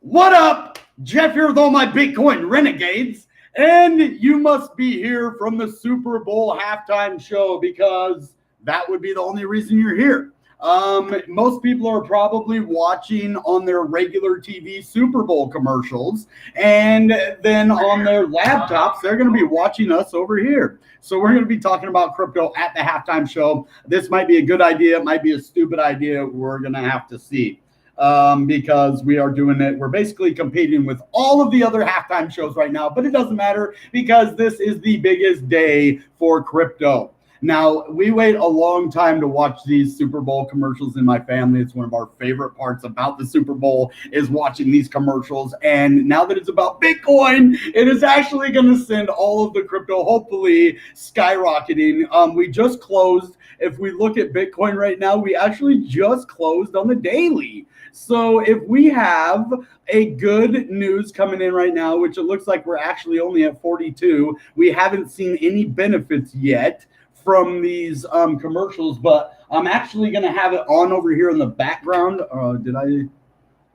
What up? Jeff here with all my Bitcoin renegades, and you must be here from the Super Bowl halftime show because that would be the only reason you're here. Most people are probably watching on their regular TV Super Bowl commercials, and then on their laptops, they're going to be watching us over here. So we're going to be talking about crypto at the halftime show. This might be a good idea. It might be a stupid idea. We're going to have to see. Because we are doing it. We're basically competing with all of the other halftime shows right now, but it doesn't matter because this is the biggest day for crypto. Now, we wait a long time to watch these Super Bowl commercials in my family. It's one of our favorite parts about the Super Bowl is watching these commercials. And now that it's about Bitcoin, it is actually going to send all of the crypto, hopefully, skyrocketing. We just closed. If we look at Bitcoin right now, we actually just closed on the daily. So if we have a good news coming in right now, which it looks like we're actually only at 42, we haven't seen any benefits yet from these commercials, but I'm actually going to have it on over here in the background. Did I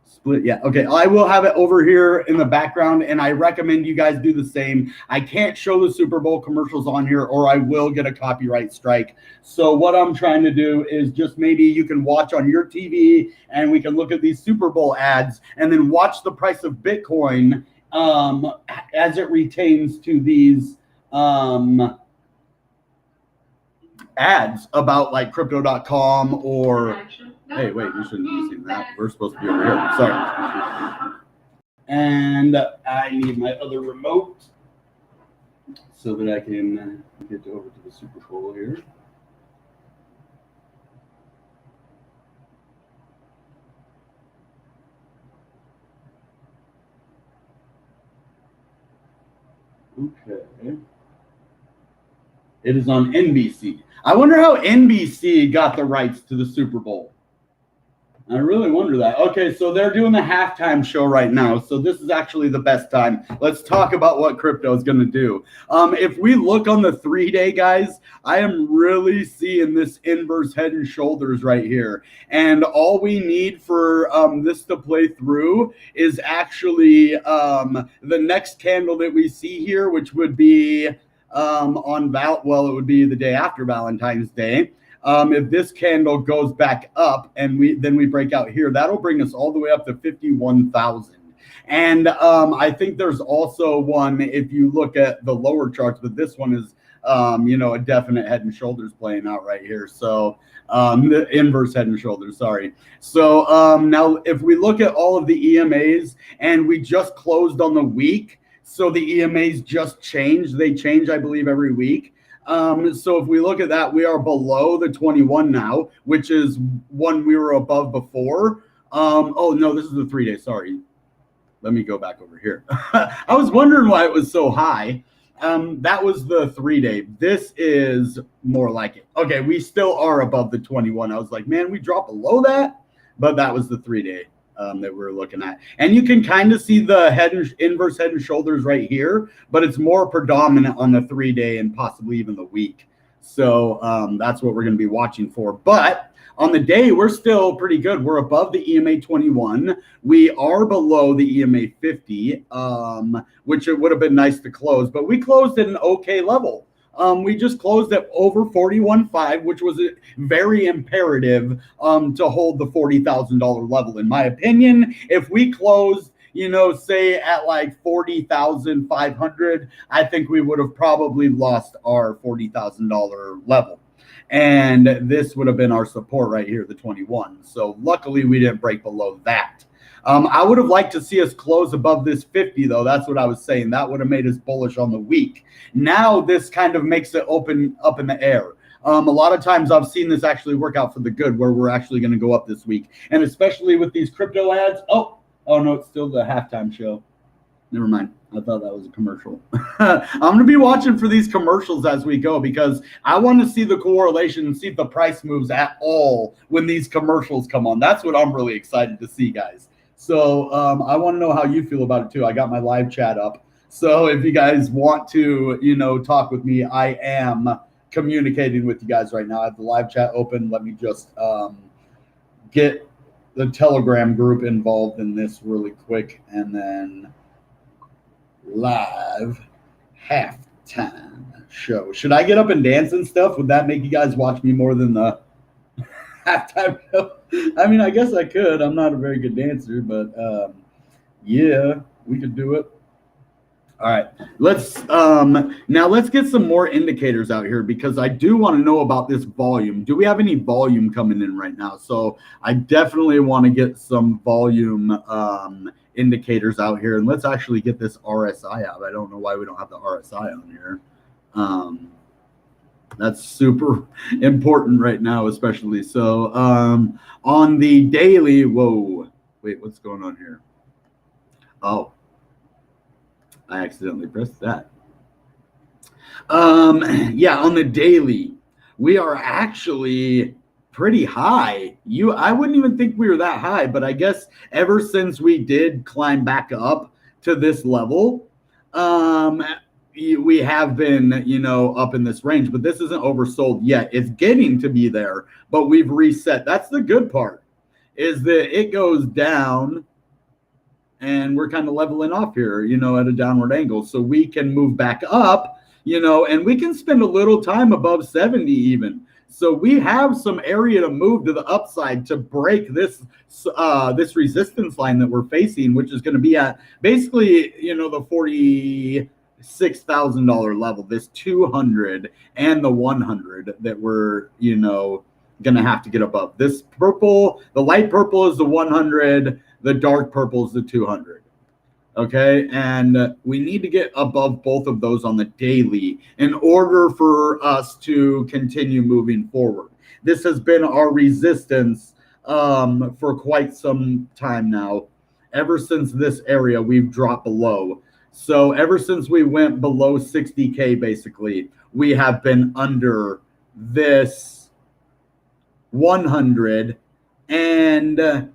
split? Yeah. Okay. I will have it over here in the background, and I recommend you guys do the same. I can't show the Super Bowl commercials on here or I will get a copyright strike. So what I'm trying to do is just maybe you can watch on your TV and we can look at these Super Bowl ads and then watch the price of Bitcoin as it retains to these ads about like crypto.com or hey, wait, you shouldn't be using that. We're supposed to be over here. Sorry. And I need my other remote so that I can get over to the Super Bowl here. Okay. It is on NBC. I wonder how NBC got the rights to the Super Bowl. I really wonder that. Okay, so they're doing the halftime show right now. So this is actually the best time. Let's talk about what crypto is going to do. If we look on the 3-day, guys, I am really seeing this inverse head and shoulders right here. And all we need for this to play through is actually the next candle that we see here, which would be it would be the day after Valentine's Day. If this candle goes back up and we break out here, that'll bring us all the way up to 51,000. And I think there's also one if you look at the lower charts, but this one is a definite head and shoulders playing out right here. So the inverse head and shoulders, sorry. So now if we look at all of the EMAs and we just closed on the week, so the EMAs just changed. They change, I believe, every week. So if we look at that, we are below the 21 now, which is one we were above before. Oh, no, this is the 3-day. Sorry. Let me go back over here. I was wondering why it was so high. That was the 3-day. This is more like it. Okay, we still are above the 21. I was like, man, we dropped below that, but that was the 3-day. That we're looking at. And you can kind of see the inverse head and shoulders right here, but it's more predominant on the 3-day and possibly even the week. So that's what we're going to be watching for. But on the day, we're still pretty good. We're above the EMA 21. We are below the EMA 50, which it would have been nice to close, but we closed at an okay level. We just closed at over 41.5, which was very imperative to hold the $40,000 level. In my opinion, if we closed, say at like 40,500, I think we would have probably lost our $40,000 level. And this would have been our support right here, the 21. So luckily we didn't break below that. I would have liked to see us close above this 50, though. That's what I was saying. That would have made us bullish on the week. Now this kind of makes it open up in the air. A lot of times I've seen this actually work out for the good, where we're actually going to go up this week. And especially with these crypto ads. Oh, no, it's still the halftime show. Never mind. I thought that was a commercial. I'm going to be watching for these commercials as we go because I want to see the correlation and see if the price moves at all when these commercials come on. That's what I'm really excited to see, guys. So I want to know how you feel about it too. I got my live chat up. So if you guys want to, talk with me, I am communicating with you guys right now. I have the live chat open. Let me just get the Telegram group involved in this really quick, and then live halftime show. Should I get up and dance and stuff? Would that make you guys watch me more than the halftime show? I mean, I guess I could. I'm not a very good dancer, but yeah, we could do it. All right, let's get some more indicators out here, because I do want to know about this volume. Do we have any volume coming in right now? So I definitely want to get some volume indicators out here, and let's actually get this RSI out. I don't know why we don't have the RSI on here. That's super important right now, especially. So on the daily, whoa, wait, what's going on here? Oh, I accidentally pressed that. Yeah, on the daily, we are actually pretty high. I wouldn't even think we were that high, but I guess ever since we did climb back up to this level, we have been, you know, up in this range, but this isn't oversold yet. It's getting to be there, but we've reset. That's the good part, is that it goes down and we're kind of leveling off here, you know, at a downward angle. So we can move back up, you know, and we can spend a little time above 70 even. So we have some area to move to the upside to break this this resistance line that we're facing, which is going to be at basically, you know, the $46,000 level, this 200 and the 100 that we're, you know, going to have to get above. This purple, the light purple is the 100. The dark purple is the 200. Okay, and we need to get above both of those on the daily in order for us to continue moving forward. This has been our resistance for quite some time now. Ever since this area, we've dropped below. So ever since we went below 60K, basically, we have been under this 100, and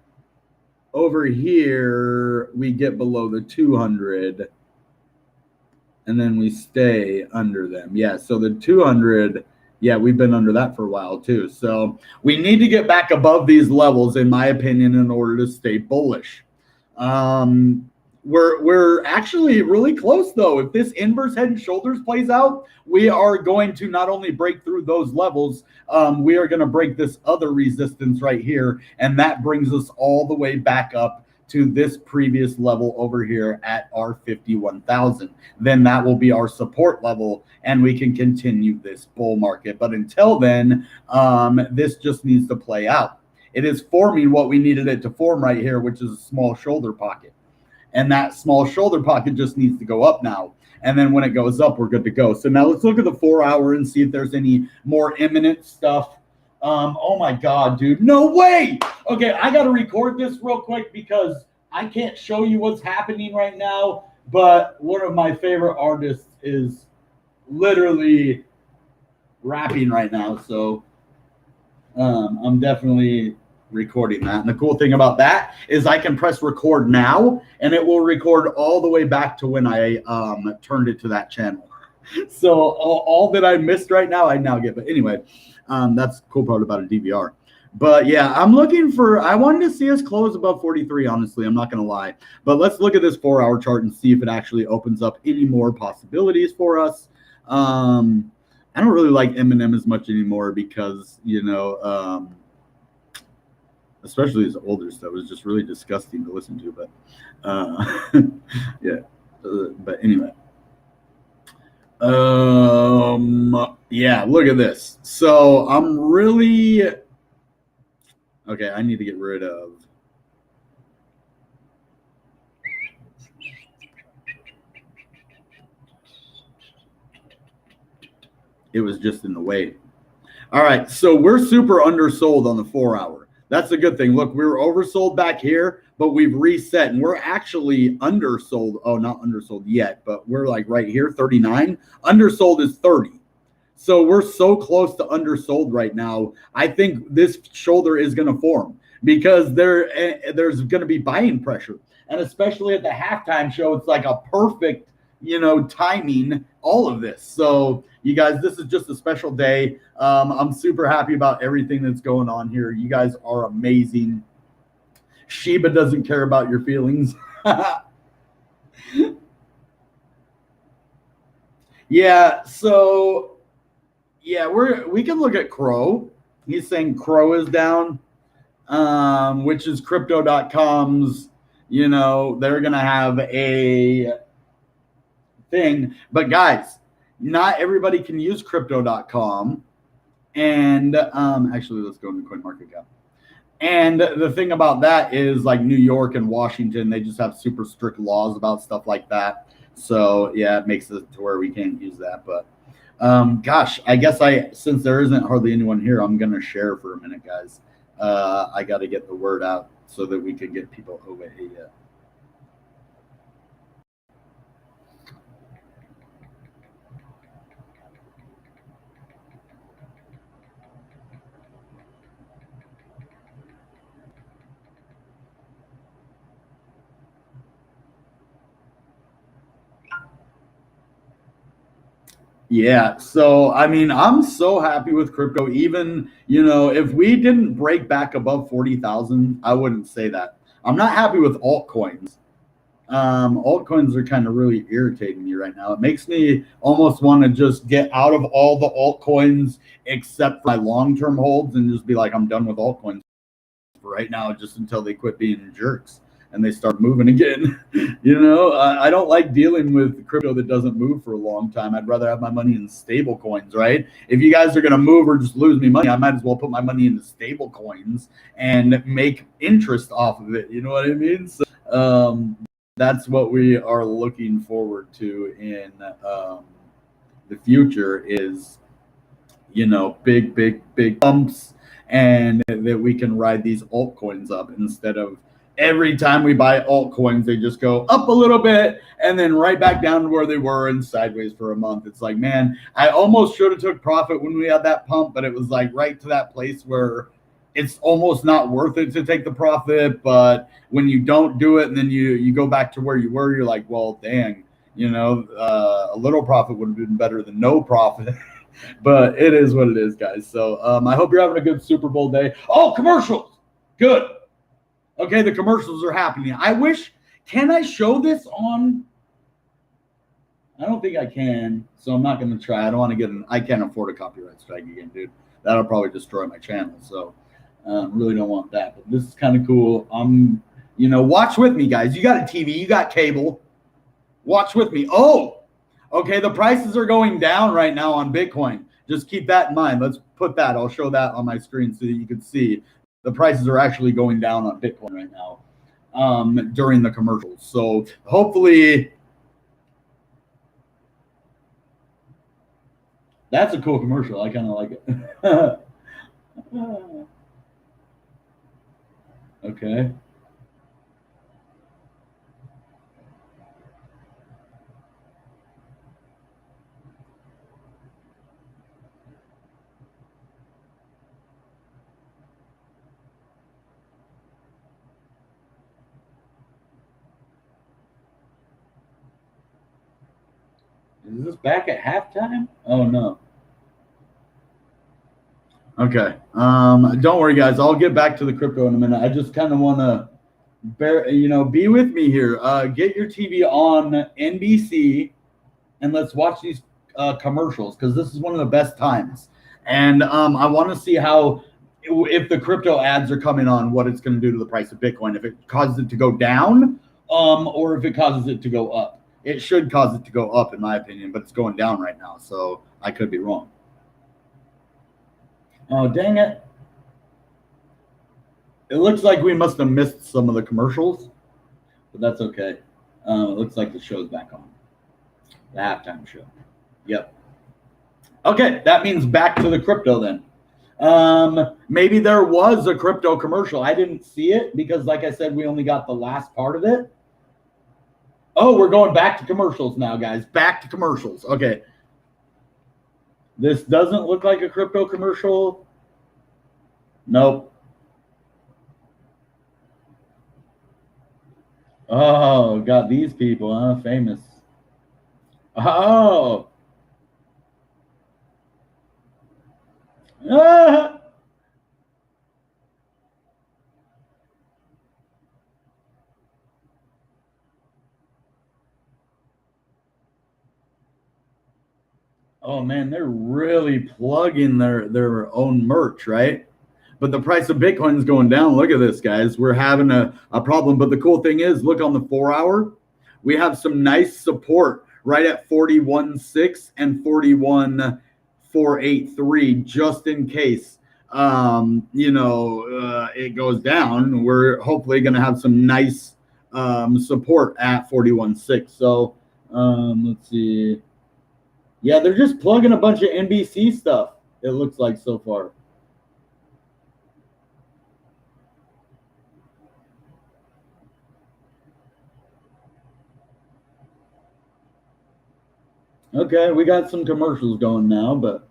over here, we get below the 200, and then we stay under them. Yeah, so the 200, yeah, we've been under that for a while too. So we need to get back above these levels, in my opinion, in order to stay bullish. We're actually really close, though. If this inverse head and shoulders plays out, we are going to not only break through those levels, we are going to break this other resistance right here, and that brings us all the way back up to this previous level over here at our 51,000. Then that will be our support level, and we can continue this bull market. But until then, this just needs to play out. It is forming what we needed it to form right here, which is a small shoulder pocket. And that small shoulder pocket just needs to go up now. And then when it goes up, we're good to go. So now let's look at the 4 hour and see if there's any more imminent stuff. Oh my God, dude. No way. Okay, I got to record this real quick because I can't show you what's happening right now. But one of my favorite artists is literally rapping right now. So I'm definitely recording that. And the cool thing about that is I can press record now, and it will record all the way back to when I turned it to that channel. So all that I missed right now, I now get. But anyway, that's the cool part about a DVR. But yeah, I wanted to see us close above 43, honestly. I'm not going to lie. But let's look at this 4 hour chart and see if it actually opens up any more possibilities for us. I don't really like Eminem as much anymore because, you know, especially his older stuff was just really disgusting to listen to. But yeah, but anyway, yeah, look at this. So I'm really okay. I need to get rid of. It was just in the way. All right, so we're super undersold on the 4 hour. That's a good thing. Look, we were oversold back here, but we've reset, and we're actually undersold. Oh, not undersold yet, but we're like right here, 39. Undersold is 30. So we're so close to undersold right now. I think this shoulder is going to form because there's going to be buying pressure. And especially at the halftime show, it's like a perfect, you know, timing, all of this. So you guys, this is just a special day. I'm super happy about everything that's going on here. You guys are amazing. Shiba doesn't care about your feelings. Yeah, so yeah, we can look at Crow. He's saying Crow is down, which is crypto.com's, they're gonna have a thing. But guys, not everybody can use crypto.com. And actually, let's go into CoinMarketCap. And the thing about that is, like, New York and Washington, they just have super strict laws about stuff like that. So yeah, it makes it to where we can't use that. But gosh, I guess since there isn't hardly anyone here, I'm gonna share for a minute, guys. I got to get the word out so that we can get people over here. Yeah, so I mean, I'm so happy with crypto. Even, if we didn't break back above 40,000, I wouldn't say that. I'm not happy with altcoins. Altcoins are kind of really irritating me right now. It makes me almost want to just get out of all the altcoins except for my long-term holds and just be like, I'm done with altcoins for right now, just until they quit being jerks and they start moving again. I don't like dealing with crypto that doesn't move for a long time. I'd rather have my money in stable coins, right? If you guys are going to move or just lose me money, I might as well put my money into stable coins and make interest off of it. You know what I mean? So that's what we are looking forward to in the future is, big bumps, and that we can ride these altcoins up instead of every time we buy altcoins, they just go up a little bit and then right back down to where they were and sideways for a month. It's like, man, I almost should have took profit when we had that pump, but it was like right to that place where it's almost not worth it to take the profit. But when you don't do it and then you go back to where you were, you're like, well, dang, a little profit would have been better than no profit. But it is what it is, guys. So I hope you're having a good Super Bowl day. Oh, commercials. Good. Okay, the commercials are happening. Can I show this on? I don't think I can, so I'm not going to try. I don't want to I can't afford a copyright strike again, dude. That'll probably destroy my channel. So really don't want that. But this is kind of cool. Watch with me, guys. You got a TV, you got cable. Watch with me. Oh, okay, the prices are going down right now on Bitcoin. Just keep that in mind. Let's put that. I'll show that on my screen so that you can see the prices are actually going down on Bitcoin right now during the commercials. So hopefully that's a cool commercial. I kind of like it. Okay. Is this back at halftime? Oh no. Okay. Don't worry, guys. I'll get back to the crypto in a minute. I just kind of want to be with me here. Get your TV on NBC and let's watch these commercials because this is one of the best times. And I want to see if the crypto ads are coming on, what it's going to do to the price of Bitcoin. If it causes it to go down, or if it causes it to go up. It should cause it to go up, in my opinion, but it's going down right now, so I could be wrong. Oh, dang it. It looks like we must have missed some of the commercials, but that's okay. It looks like the show's back on. The halftime show. Yep. Okay, that means back to the crypto then. Maybe there was a crypto commercial. I didn't see it because, like I said, we only got the last part of it. Oh, we're going back to commercials now, guys. Back to commercials. Okay. This doesn't look like a crypto commercial. Nope. Oh, got these people, huh? Famous. Oh. Ah. Oh man, they're really plugging their own merch, right? But the price of Bitcoin is going down. Look at this, guys. We're having a problem. But the cool thing is, look on the 4 hour, we have some nice support right at 41.6 and 41.483, just in case it goes down. We're hopefully going to have some nice support at 41.6. So let's see. Yeah, they're just plugging a bunch of NBC stuff, it looks like so far. Okay, we got some commercials going now, but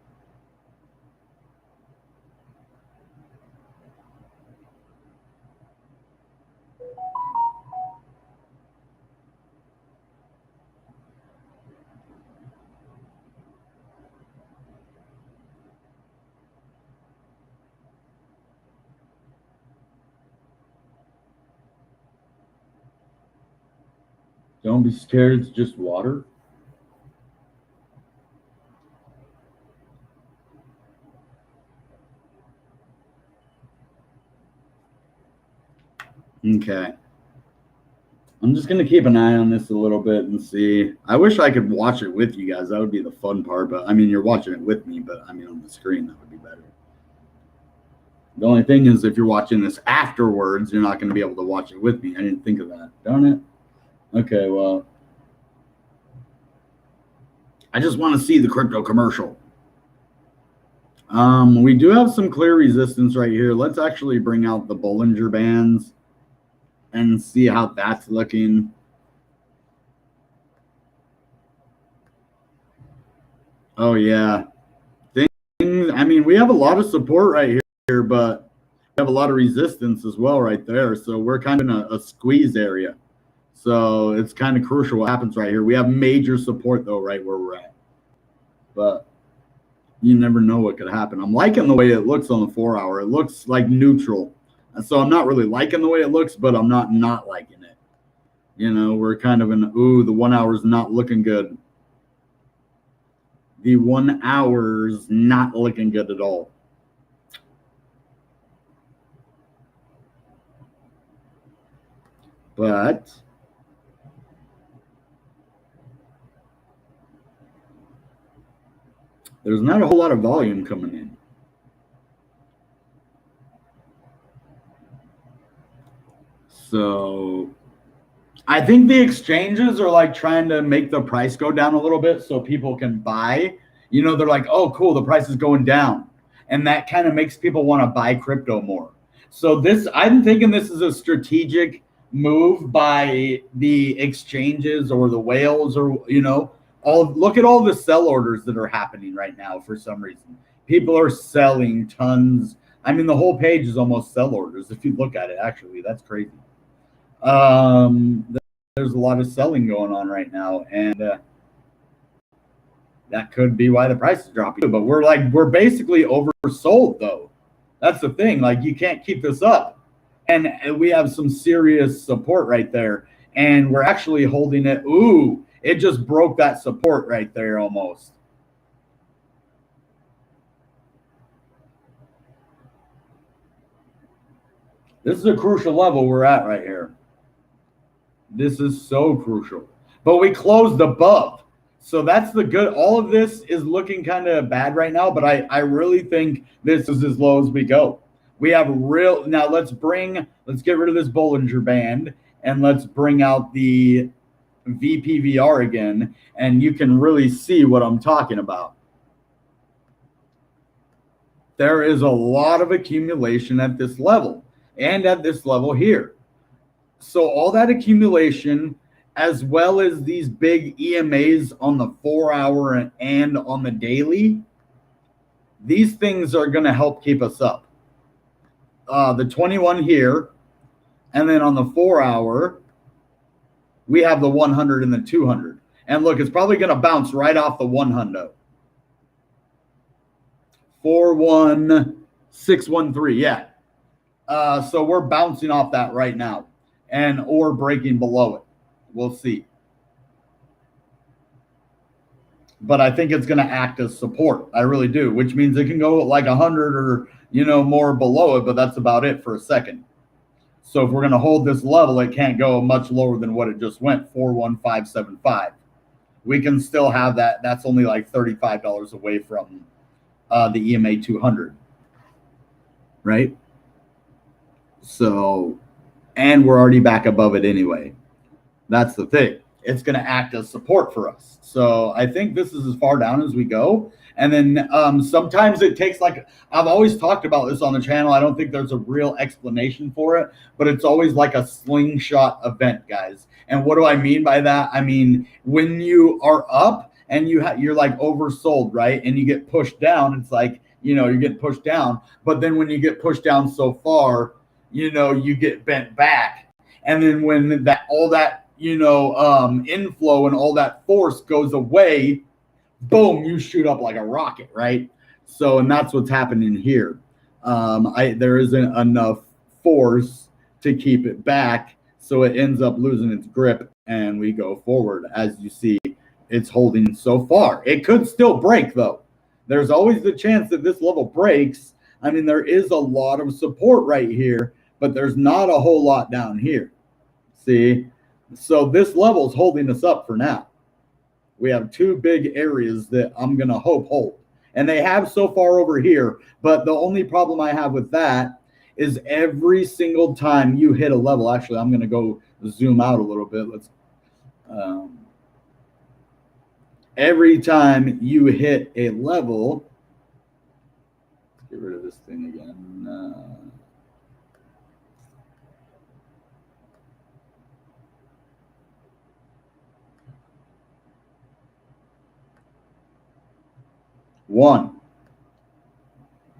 don't be scared. It's just water. Okay. I'm just going to keep an eye on this a little bit and see. I wish I could watch it with you guys. That would be the fun part. But I mean, you're watching it with me, but I mean, on the screen, that would be better. The only thing is, if you're watching this afterwards, you're not going to be able to watch it with me. I didn't think of that. Darn it. Okay, well, I just want to see the crypto commercial. We do have some clear resistance right here. Let's actually bring out the Bollinger Bands and see how that's looking. Oh yeah. I mean, we have a lot of support right here, but we have a lot of resistance as well right there. So we're kind of in a squeeze area. So it's kind of crucial what happens right here. We have major support though, right where we're at. But you never know what could happen. I'm liking the way it looks on the 4 hour. It looks like neutral. And so I'm not really liking the way it looks, but I'm not liking it. We're kind of in, the 1 hour is not looking good. The 1 hour's not looking good at all. But there's not a whole lot of volume coming in. So I think the exchanges are like trying to make the price go down a little bit so people can buy. They're like, oh, cool, the price is going down. And that kind of makes people want to buy crypto more. So I'm thinking this is a strategic move by the exchanges or the whales or, look at all the sell orders that are happening right now for some reason. People are selling tons. I mean, the whole page is almost sell orders. If you look at it, actually, that's crazy. There's a lot of selling going on right now, and that could be why the price is dropping. But we're basically oversold though. That's the thing. Like, you can't keep this up, and we have some serious support right there, and we're actually holding it. Ooh, it just broke that support right there almost. This is a crucial level we're at right here. This is so crucial. But we closed above. So that's the good. All of this is looking kind of bad right now, but I really think this is as low as we go. We have now let's get rid of this Bollinger Band and let's bring out the VPVR again, and you can really see what I'm talking about. There is a lot of accumulation at this level and at this level here. So all that accumulation, as well as these big EMAs on the 4 hour and on the daily, these things are going to help keep us up. The 21 here, and then on the 4 hour, we have the 100 and the 200. And look, it's probably going to bounce right off the 100. 41613, yeah. So we're bouncing off that right now, or breaking below it. We'll see. but I think it's going to act as support. I really do, which means it can go like 100 or, more below it, but that's about it for a second. So if we're going to hold this level, it can't go much lower than what it just went, 41575. We can still have that. That's only like $35 away from the EMA 200, right? So, and we're already back above it anyway. That's the thing. It's going to act as support for us. So I think this is as far down as we go. And then sometimes it takes, like, I've always talked about this on the channel. I don't think there's a real explanation for it, but it's always like a slingshot event, guys. And what do I mean by that? I mean, when you are up and you're like oversold, right? And you get pushed down, it's like, you get pushed down. But then when you get pushed down so far, you get bent back. And then when all that inflow and all that force goes away, boom, you shoot up like a rocket, right? So, and that's what's happening here. There isn't enough force to keep it back, so it ends up losing its grip, and we go forward. As you see, it's holding so far. It could still break, though. There's always the chance that this level breaks. I mean, there is a lot of support right here, but there's not a whole lot down here. See? So this level is holding us up for now. We have two big areas that I'm going to hope hold. And they have so far over here. But the only problem I have with that is every single time you hit a level. Actually, I'm going to go zoom out a little bit. Every time you hit a level, let's get rid of this thing again. One,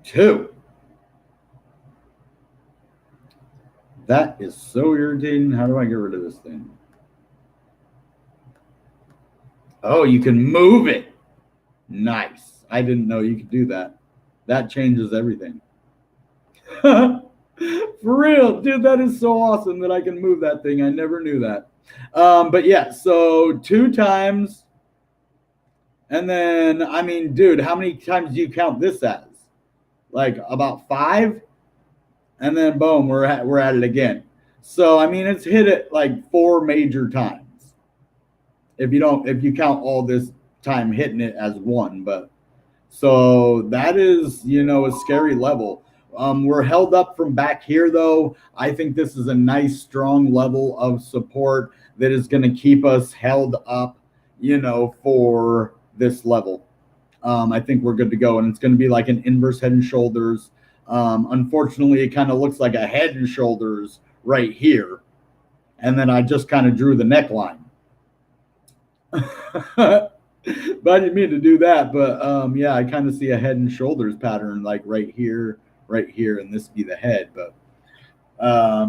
two. That is so irritating. How do I get rid of this thing? Oh, you can move it. Nice. I didn't know you could do that. That changes everything. For real, dude, that is so awesome that I can move that thing. I never knew that. But yeah, so 2 times. And then, I mean, dude, how many times do you count this as? Like about 5? And then boom, we're at it again. So I mean, it's hit it like 4 major times. If you count all this time hitting it as 1, but so that is, a scary level. We're held up from back here though. I think this is a nice strong level of support that is going to keep us held up, for this level. I think we're good to go, and it's going to be like an inverse head and shoulders. Unfortunately, it kind of looks like a head and shoulders right here, and then I just kind of drew the neckline. But I didn't mean to do that. But yeah, I kind of see a head and shoulders pattern like right here, and this be the head. But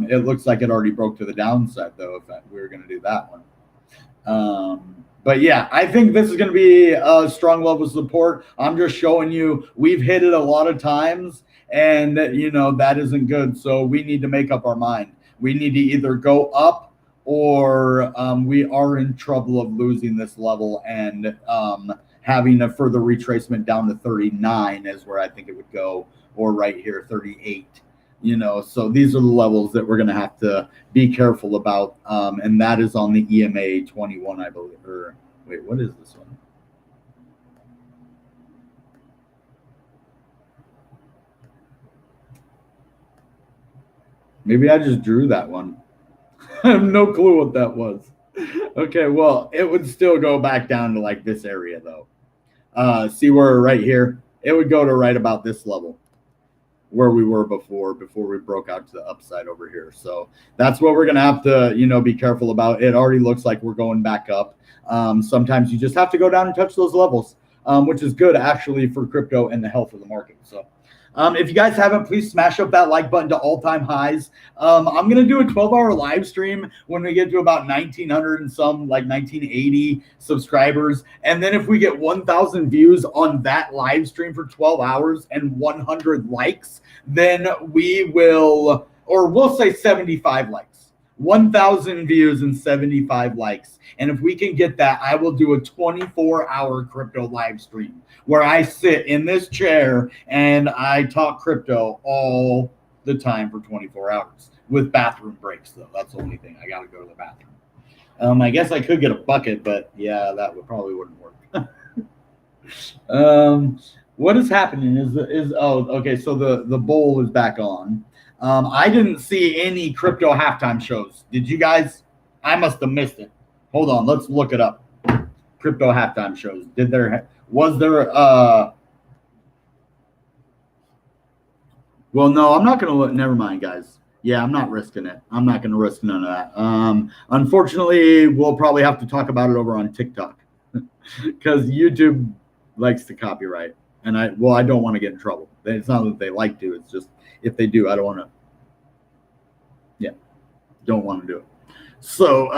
it looks like it already broke to the downside though. If we were going to do that one. But yeah, I think this is going to be a strong level of support. I'm just showing you we've hit it a lot of times, and that isn't good. So we need to make up our mind. We need to either go up, or we are in trouble of losing this level and having a further retracement down to 39 is where I think it would go, or right here, 38. So these are the levels that we're going to have to be careful about. And that is on the EMA 21, I believe. Or wait, what is this one? Maybe I just drew that one. I have no clue what that was. Okay, well, it would still go back down to like this area though. See where right here? It would go to right about this level, where we were before we broke out to the upside over here. So that's what we're going to have to, be careful about. It already looks like we're going back up. Sometimes you just have to go down and touch those levels, which is good actually for crypto and the health of the market. So if you guys haven't, please smash up that like button to all-time highs. I'm going to do a 12-hour live stream when we get to about 1,900 and some, like 1,980 subscribers. And then if we get 1,000 views on that live stream for 12 hours and 100 likes, then we will, or we'll say 75 likes. 1,000 views and 75 likes. And if we can get that, I will do a 24-hour crypto live stream where I sit in this chair and I talk crypto all the time for 24 hours with bathroom breaks, though. That's the only thing. I got to go to the bathroom. I guess I could get a bucket, but yeah, that probably wouldn't work. What is happening is okay, so the bowl is back on. I didn't see any crypto halftime shows. Did you guys? I must have missed it. Hold on, let's look it up. Crypto halftime shows. Was there well, no, I'm not going to look. Never mind, guys. Yeah, I'm not risking it. I'm not going to risk none of that. Unfortunately, we'll probably have to talk about it over on TikTok because YouTube likes to copyright. And I don't want to get in trouble. It's not that they like to. It's just if they do, I don't want to. Yeah, don't want to do it. So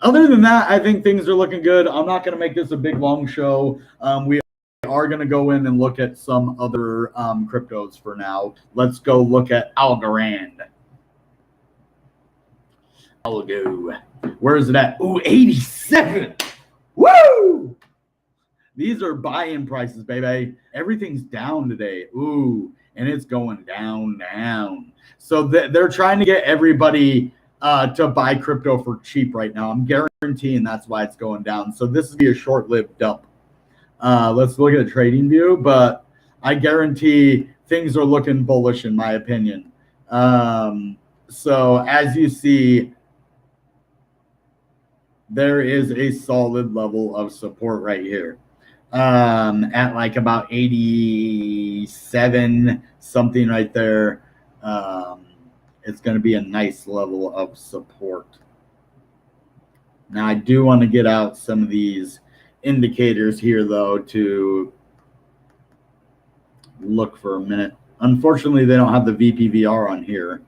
other than that, I think things are looking good. I'm not going to make this a big, long show. We are going to go in and look at some other cryptos for now. Let's go look at Algorand. Algo. Where is it at? Ooh, 87. Woo! These are buy-in prices, baby. Everything's down today. Ooh, and it's going down. So they're trying to get everybody to buy crypto for cheap right now. I'm guaranteeing that's why it's going down. So this is be a short-lived dump. Let's look at trading view, but I guarantee things are looking bullish in my opinion. So as you see, there is a solid level of support right here. At like about 87 something right there. It's going to be a nice level of support. Now I do want to get out some of these indicators here though to look for a minute. Unfortunately, they don't have the VPVR on here.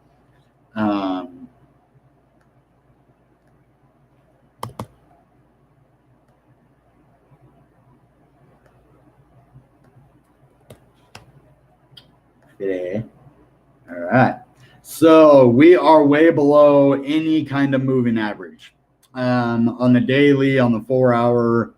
All right, so we are way below any kind of moving average on the daily, on the 4-hour,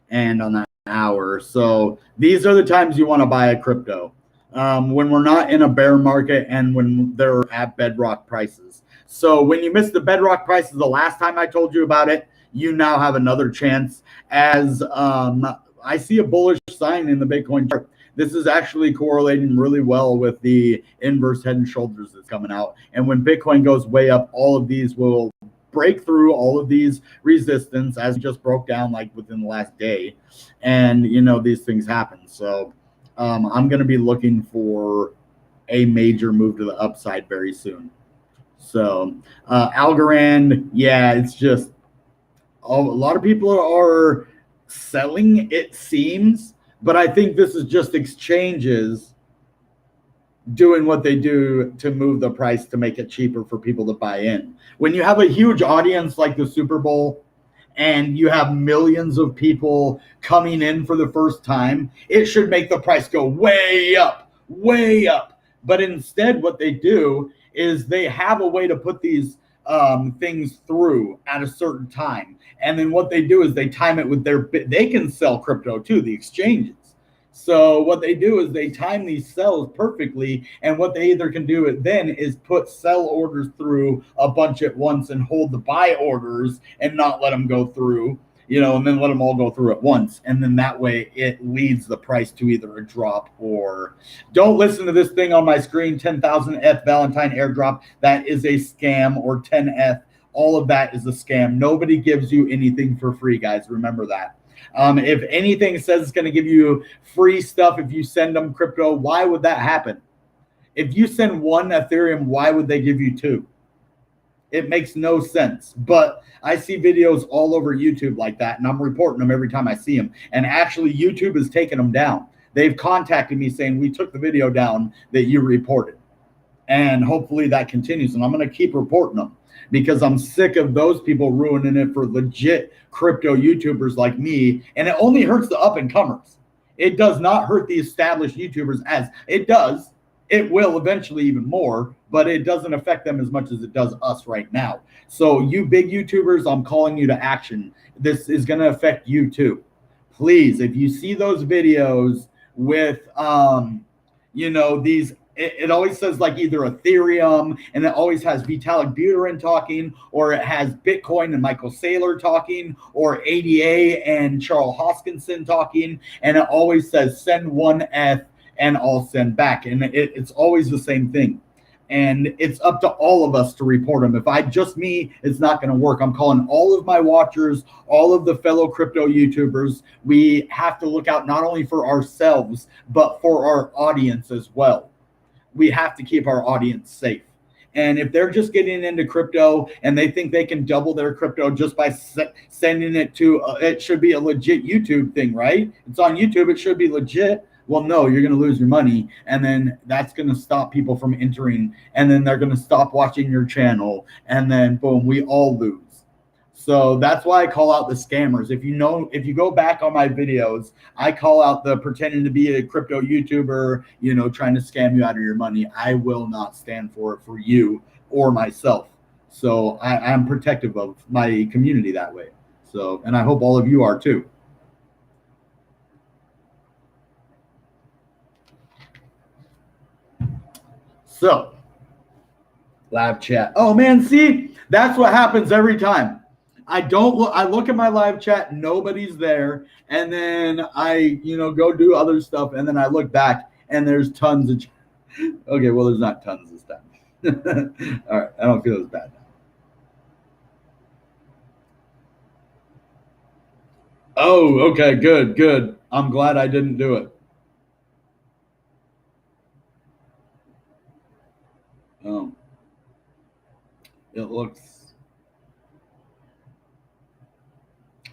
and on the hour. So these are the times you want to buy a crypto when we're not in a bear market and when they're at bedrock prices. So when you missed the bedrock prices the last time I told you about it, you now have another chance. As I see a bullish sign in the Bitcoin chart. This is actually correlating really well with the inverse head and shoulders that's coming out. And when Bitcoin goes way up, all of these will break through all of these resistance as we just broke down like within the last day. And, you know, these things happen. So I'm going to be looking for a major move to the upside very soon. So Algorand, yeah, it's just a lot of people are selling, it seems. But I think this is just exchanges doing what they do to move the price to make it cheaper for people to buy in. When you have a huge audience like the Superbowl and you have millions of people coming in for the first time, it should make the price go way up, way up. But instead, what they do is they have a way to put these things through at a certain time. And then what they do is they time it with they can sell crypto too, the exchanges. So what they do is they time these sells perfectly. And what they either can do then is put sell orders through a bunch at once and hold the buy orders and not let them go through, you know, and then let them all go through at once. And then that way it leads the price to either a drop or don't listen to this thing on my screen, 10,000 Eth Valentine airdrop. That is a scam, or 10 Eth. All of that is a scam. Nobody gives you anything for free, guys. Remember that. If anything says it's going to give you free stuff if you send them crypto, why would that happen? If you send one Ethereum, why would they give you two? It makes no sense. But I see videos all over YouTube like that, and I'm reporting them every time I see them. And actually, YouTube is taking them down. They've contacted me saying, we took the video down that you reported. And hopefully that continues. And I'm going to keep reporting them, because I'm sick of those people ruining it for legit crypto YouTubers like me. And it only hurts the up and comers. It does not hurt the established YouTubers as it does. It will eventually even more, but it doesn't affect them as much as it does us right now. So you big YouTubers, I'm calling you to action. This is going to affect you too. Please, if you see those videos with, these, it always says like either Ethereum, and it always has Vitalik Buterin talking, or it has Bitcoin and Michael Saylor talking, or ADA and Charles Hoskinson talking, and it always says send one Eth and I'll send back. And it's always the same thing. And it's up to all of us to report them. If just me, it's not going to work. I'm calling all of my watchers, all of the fellow crypto YouTubers. We have to look out not only for ourselves, but for our audience as well. We have to keep our audience safe. And if they're just getting into crypto and they think they can double their crypto just by sending it to, it should be a legit YouTube thing, right? It's on YouTube. It should be legit. Well, no, you're going to lose your money, and then that's going to stop people from entering, and then they're going to stop watching your channel, and then boom, we all lose. So that's why I call out the scammers. If you go back on my videos, I call out the pretending to be a crypto YouTuber, trying to scam you out of your money. I will not stand for it for you or myself. So I'm protective of my community that way. So, and I hope all of you are too. So, live chat. Oh man, see, that's what happens every time. I look at my live chat, nobody's there, and then I, go do other stuff, and then I look back and there's tons of okay, well, there's not tons this time. All right, I don't feel as bad now. Oh, okay, good. I'm glad I didn't do it. Oh. It looks,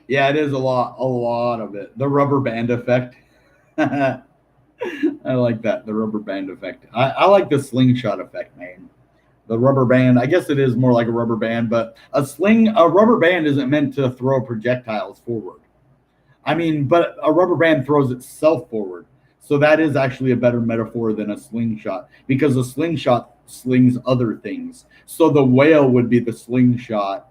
yeah, it is a lot of it. The rubber band effect. I like that, the rubber band effect. I like the slingshot effect, man. The rubber band, I guess it is more like a rubber band, but a rubber band isn't meant to throw projectiles forward. I mean, but a rubber band throws itself forward. So that is actually a better metaphor than a slingshot, because a slingshot slings other things. So the whale would be the slingshot,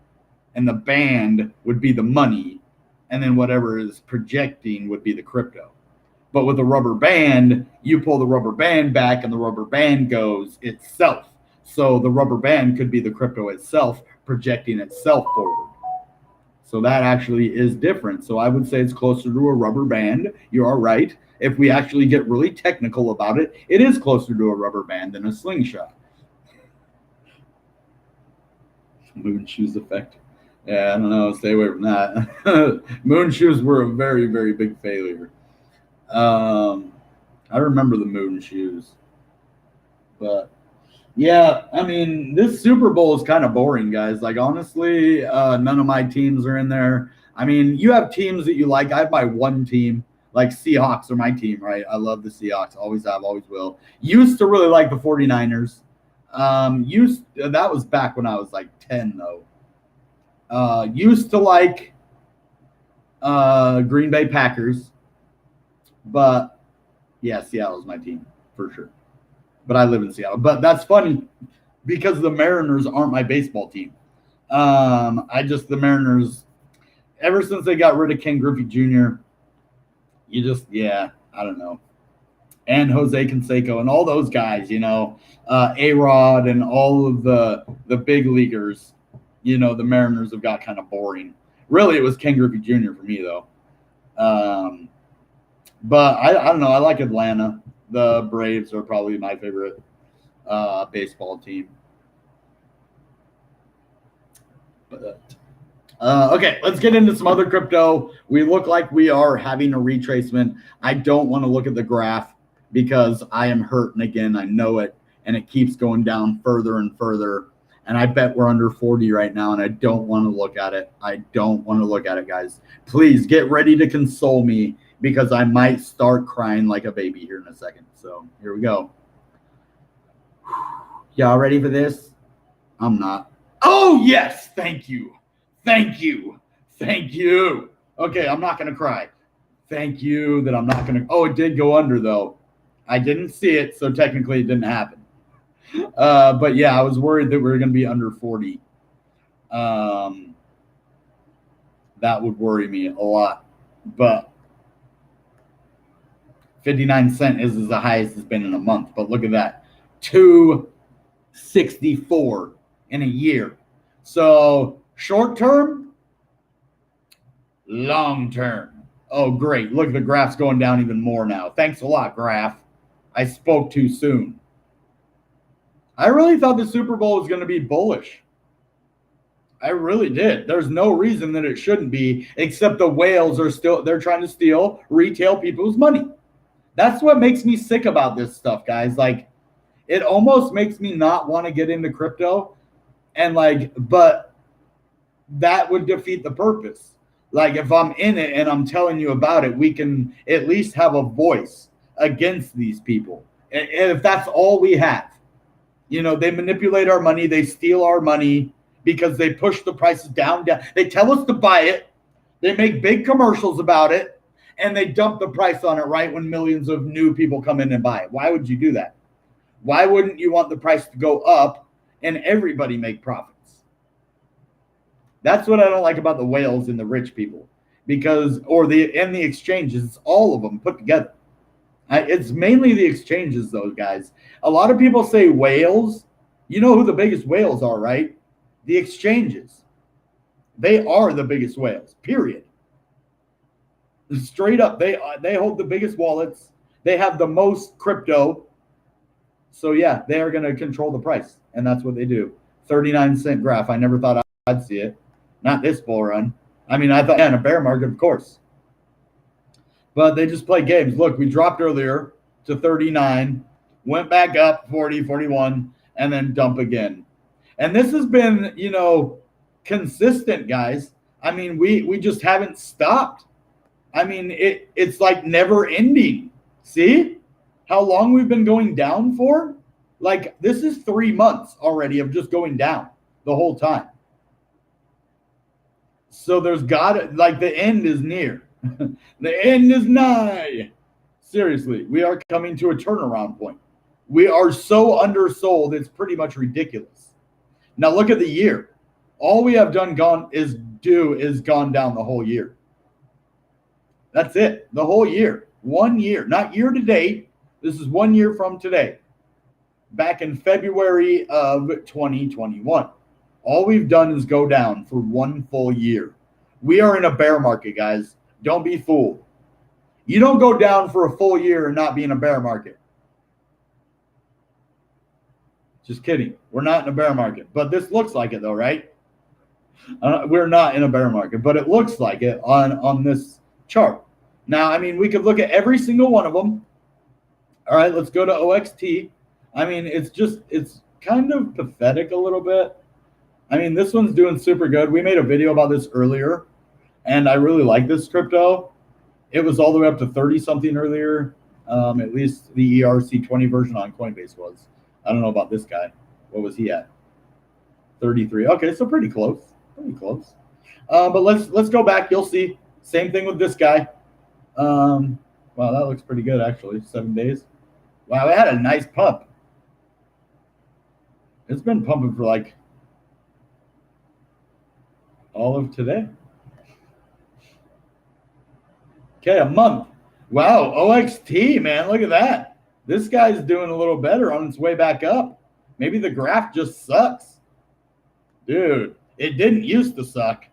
and the band would be the money, and then whatever is projecting would be the crypto. But with a rubber band, you pull the rubber band back and the rubber band goes itself. So the rubber band could be the crypto itself projecting itself forward. So that actually is different. So I would say it's closer to a rubber band. You are right. If we actually get really technical about it, it is closer to a rubber band than a slingshot. Moon shoes effect. Yeah, I don't know. Stay away from that. Moon shoes were a very, very big failure. I remember the moon shoes. But yeah, I mean, this Super Bowl is kind of boring, guys. Like, honestly, none of my teams are in there. I mean, you have teams that you like. I have my one team. Like, Seahawks are my team, right? I love the Seahawks. Always have, always will. Used to really like the 49ers. That was back when I was like 10, though. Used to like Green Bay Packers. But, yeah, Seattle's my team, for sure. But I live in Seattle. But that's funny because the Mariners aren't my baseball team. The Mariners, ever since they got rid of Ken Griffey Jr., I don't know. And Jose Canseco and all those guys, A-Rod and all of the big leaguers, the Mariners have got kind of boring. Really, it was Ken Griffey Jr. for me, though. But I don't know. I like Atlanta. The Braves are probably my favorite baseball team. But okay, let's get into some other crypto. We look like we are having a retracement. I don't want to look at the graph because I am hurting again. I know it, and it keeps going down further and further. And I bet we're under 40 right now, and I don't want to look at it. I don't want to look at it, guys. Please get ready to console me because I might start crying like a baby here in a second. So here we go. Y'all ready for this? I'm not. Oh, yes. Thank you. Thank you. Thank you. Okay, I'm not going to cry. Thank you that I'm not going to. Oh, it did go under, though. I didn't see it, so technically it didn't happen. But yeah, I was worried that we were going to be under 40. That would worry me a lot. But 59 cents is the highest it's been in a month. But look at that. 264 in a year. So short term, long term. Oh, great. Look, the graph's going down even more now. Thanks a lot, graph. I spoke too soon. I really thought the Super Bowl was going to be bullish. I really did. There's no reason that it shouldn't be, except the whales are still, they're trying to steal retail people's money. That's what makes me sick about this stuff, guys. Like, it almost makes me not want to get into crypto. And like, but that would defeat the purpose. Like, if I'm in it and I'm telling you about it, we can at least have a voice against these people. And if that's all we have, you know, they manipulate our money, they steal our money because they push the prices down. They tell us to buy it. They make big commercials about it, and they dump the price on it right when millions of new people come in and buy it. Why would you do that? Why wouldn't you want the price to go up and everybody make profits? That's what I don't like about the whales and the rich people, because, or the exchanges, it's all of them put together. It's mainly the exchanges, though, guys. A lot of people say whales. You know who the biggest whales are, right? The exchanges. They are the biggest whales, period. Straight up, they hold the biggest wallets. They have the most crypto. So, yeah, they are going to control the price, and that's what they do. 39-cent graph. I never thought I'd see it. Not this bull run. I mean, I thought, yeah, in a bear market, of course. But they just play games. Look, we dropped earlier to 39, went back up 40, 41, and then dump again. And this has been, you know, consistent, guys. I mean, we just haven't stopped. I mean, it's like never ending. See how long we've been going down for? Like, this is 3 months already of just going down the whole time. So there's like, the end is near. The end is nigh. Seriously, we are coming to a turnaround point. We are so undersold, it's pretty much ridiculous. Now look at the year. All we have gone down the whole year. That's it. The whole year. 1 year. Not year to date. This is 1 year from today. Back in February of 2021. All we've done is go down for 1 full year. We are in a bear market, guys. Don't be fooled. You don't go down for a full year and not be in a bear market. Just kidding. We're not in a bear market. But this looks like it, though, right? We're not in a bear market, but it looks like it on this chart. Now, I mean, we could look at every single one of them. All right, let's go to OXT. I mean, it's kind of pathetic a little bit. I mean, this one's doing super good. We made a video about this earlier, and I really like this crypto. It was all the way up to 30-something earlier. At least the ERC20 version on Coinbase was. I don't know about this guy. What was he at? 33. Okay, so pretty close. Pretty close. But let's go back. You'll see. Same thing with this guy. Wow, that looks pretty good, actually. 7 days. Wow, it had a nice pump. It's been pumping for like all of today. Okay, a month. Wow, OXT, man, look at that. This guy's doing a little better on its way back up. Maybe the graph just sucks. Dude, it didn't used to suck.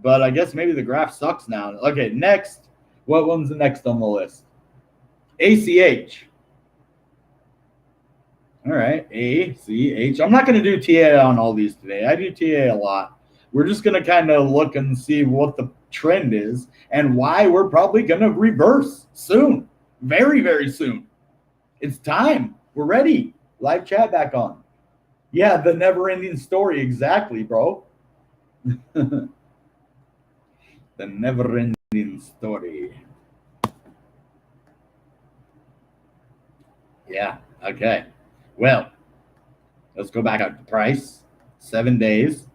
But I guess maybe the graph sucks now. Okay, next. What one's the next on the list? ACH. All right, ACH. I'm not going to do TA on all these today. I do TA a lot. We're just going to kind of look and see what the trend is and why we're probably going to reverse soon. Very, very soon. It's time. We're ready. Live chat back on. Yeah, the never-ending story. Exactly, bro. The never-ending story. Yeah, okay. Well, let's go back up to price. 7 days.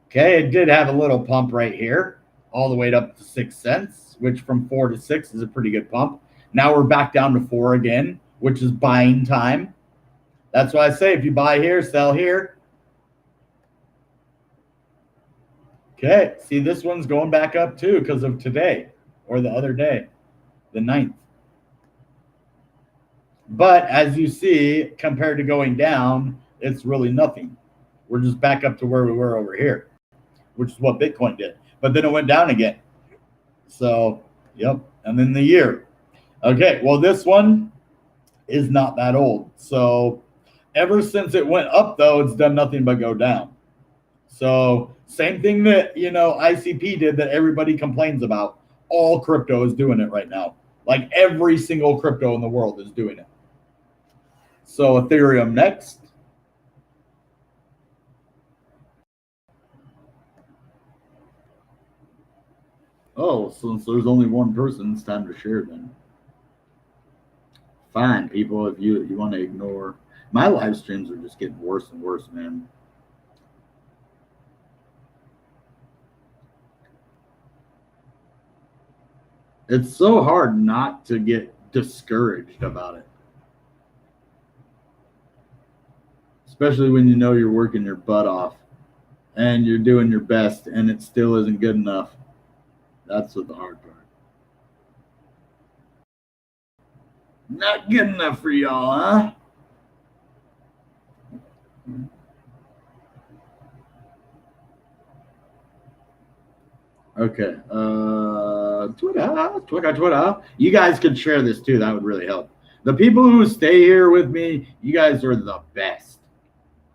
Okay, it did have a little pump right here, all the way up to 6 cents, which from 4 to 6 is a pretty good pump. Now we're back down to 4 again, which is buying time. That's why I say if you buy here, sell here. Okay, see, this one's going back up too because of today or the other day, the 9th. But as you see, compared to going down, it's really nothing. We're just back up to where we were over here, which is what Bitcoin did. But then it went down again. So, yep. And then the year. Okay, well, this one is not that old. So ever since it went up, though, it's done nothing but go down. So same thing that, ICP did that everybody complains about. All crypto is doing it right now. Like every single crypto in the world is doing it. So Ethereum next. Oh, since there's only one person, it's time to share then. Fine, people, if you want to ignore. My live streams are just getting worse and worse, man. It's so hard not to get discouraged about it. Especially when you know you're working your butt off and you're doing your best and it still isn't good enough. That's what the hard part. Not good enough for y'all, huh? Okay. Twitter. You guys could share this too. That would really help. The people who stay here with me, you guys are the best.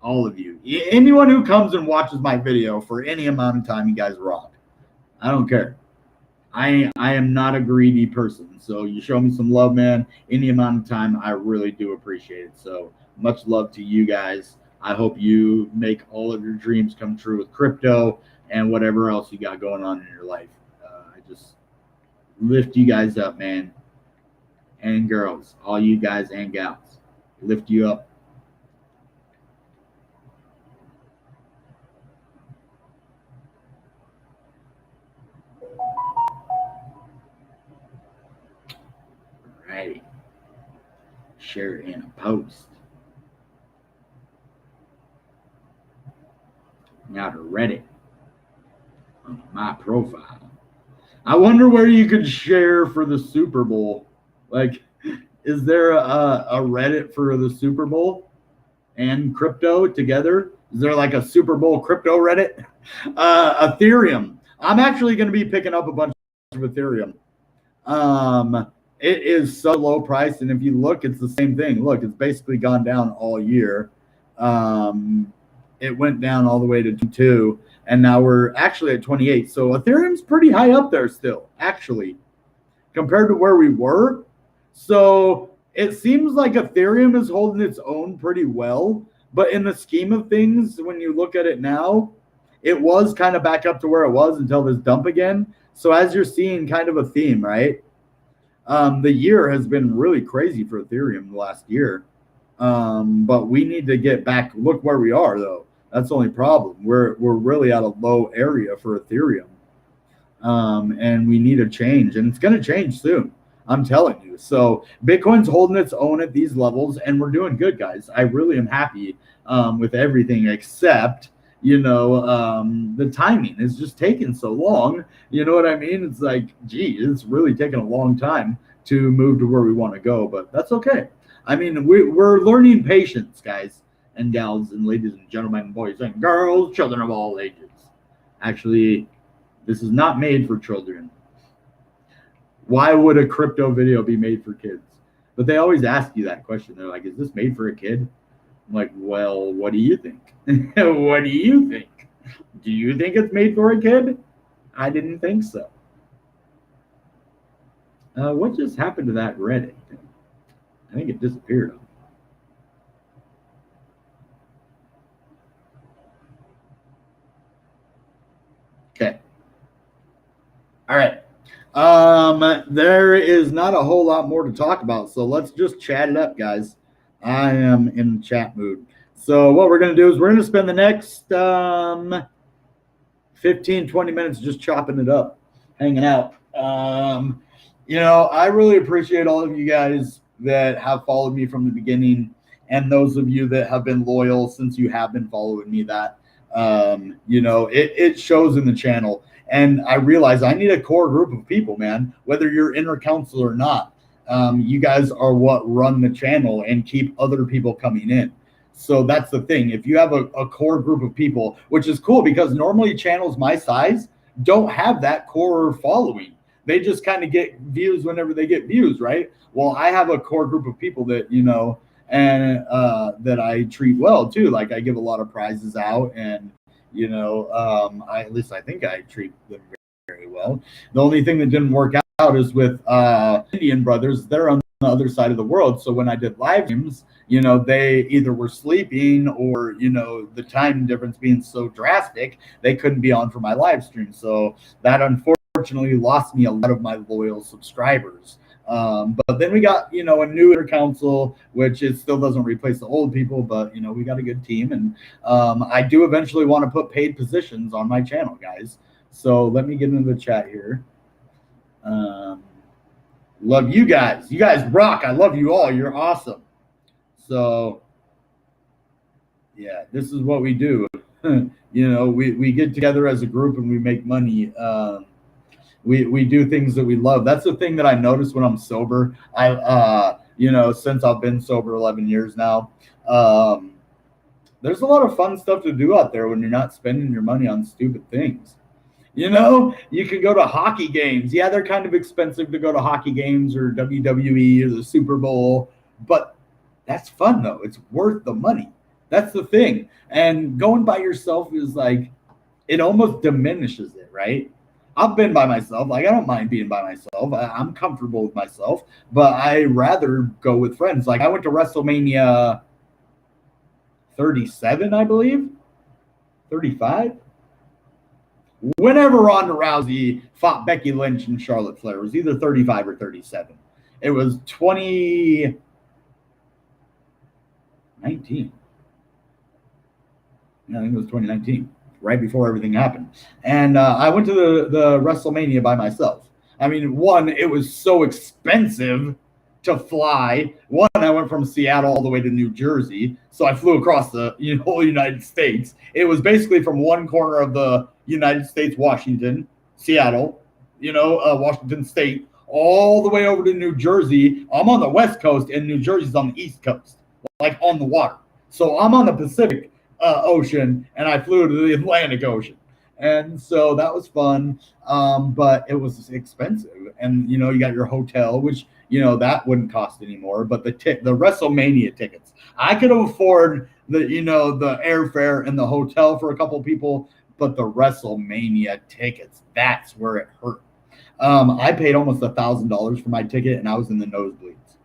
All of you. Anyone who comes and watches my video for any amount of time, you guys rock. I don't care. I am not a greedy person. So you show me some love, man. Any amount of time, I really do appreciate it. So much love to you guys. I hope you make all of your dreams come true with crypto and whatever else you got going on in your life. I just lift you guys up, man. And girls, all you guys and gals, lift you up. Alrighty. Share it in a post. Now to Reddit on my profile. I wonder where you could share for the Super Bowl. Like, is there a Reddit for the Super Bowl and crypto together? Is there like a Super Bowl crypto Reddit? Ethereum. I'm actually going to be picking up a bunch of Ethereum. It is so low priced, and if you look, it's the same thing. Look, it's basically gone down all year. It went down all the way to 2, and now we're actually at 28. So Ethereum's pretty high up there still, actually, compared to where we were. So it seems like Ethereum is holding its own pretty well. But in the scheme of things, when you look at it now, it was kind of back up to where it was until this dump again. So as you're seeing kind of a theme, right? The year has been really crazy for Ethereum the last year. But we need to get back. Look where we are, though. That's the only problem. We're really at a low area for Ethereum. And we need a change. And it's going to change soon. I'm telling you. So Bitcoin's holding its own at these levels, and we're doing good, guys. I really am happy with everything except, the timing is just taking so long. You know what I mean? It's like, gee, it's really taking a long time to move to where we want to go, but that's okay. I mean, we're learning patience, guys and gals and ladies and gentlemen, boys and girls, children of all ages. Actually, this is not made for children. Why would a crypto video be made for kids? But they always ask you that question. They're like, is this made for a kid? I'm like, well, what do you think? What do you think? Do you think it's made for a kid? I didn't think so. What just happened to that Reddit thing? I think it disappeared. Okay. All right. There is not a whole lot more to talk about, so let's just chat it up, guys. I am in chat mood. So what we're going to do is we're going to spend the next 15, 20 minutes just chopping it up, hanging out. I really appreciate all of you guys that have followed me from the beginning, and those of you that have been loyal since you have been following me. It shows in the channel, and I realize I need a core group of people, man. Whether you're inner council or not, you guys are what run the channel and keep other people coming in. So that's the thing. If you have a core group of people, which is cool because normally channels my size don't have that core following. They just kind of get views whenever they get views, right? Well, I have a core group of people that, and that I treat well too. Like I give a lot of prizes out, and at least I think I treat them very well. The only thing that didn't work out is with Indian brothers. They're on the other side of the world, so when I did live streams, they either were sleeping or the time difference being so drastic, they couldn't be on for my live stream. So that unfortunately lost me a lot of my loyal subscribers. But then we got, a new inner council, which it still doesn't replace the old people, but we got a good team. And I do eventually want to put paid positions on my channel, guys. So let me get into the chat here. Love you guys. You guys rock. I love you all. You're awesome. So yeah, this is what we do. We get together as a group and we make money. We do things that we love. That's the thing that I notice when I'm sober. Since I've been sober 11 years now, there's a lot of fun stuff to do out there when you're not spending your money on stupid things. You can go to hockey games. Yeah, they're kind of expensive to go to hockey games or WWE or the Superbowl, but that's fun though. It's worth the money. That's the thing. And going by yourself is like, it almost diminishes it, right? I've been by myself. Like, I don't mind being by myself. I'm comfortable with myself, but I rather go with friends. Like, I went to WrestleMania 37, I believe, 35. Whenever Ronda Rousey fought Becky Lynch and Charlotte Flair, it was either 35 or 37. It was 2019. Yeah, I think it was 2019, right before everything happened. And I went to the WrestleMania by myself. I mean, one, it was so expensive to fly. One, I went from Seattle all the way to New Jersey, so I flew across the whole United States. It was basically from one corner of the United States, Washington, Seattle, Washington State, all the way over to New Jersey. I'm on the West Coast, and New Jersey's on the East Coast, like on the water. So I'm on the Pacific Ocean, and I flew to the Atlantic Ocean. And so that was fun, but it was expensive. And, you got your hotel, which, that wouldn't cost anymore. But the WrestleMania tickets, I could afford the airfare and the hotel for a couple people, but the WrestleMania tickets, that's where it hurt. I paid almost $1,000 for my ticket, and I was in the nosebleeds.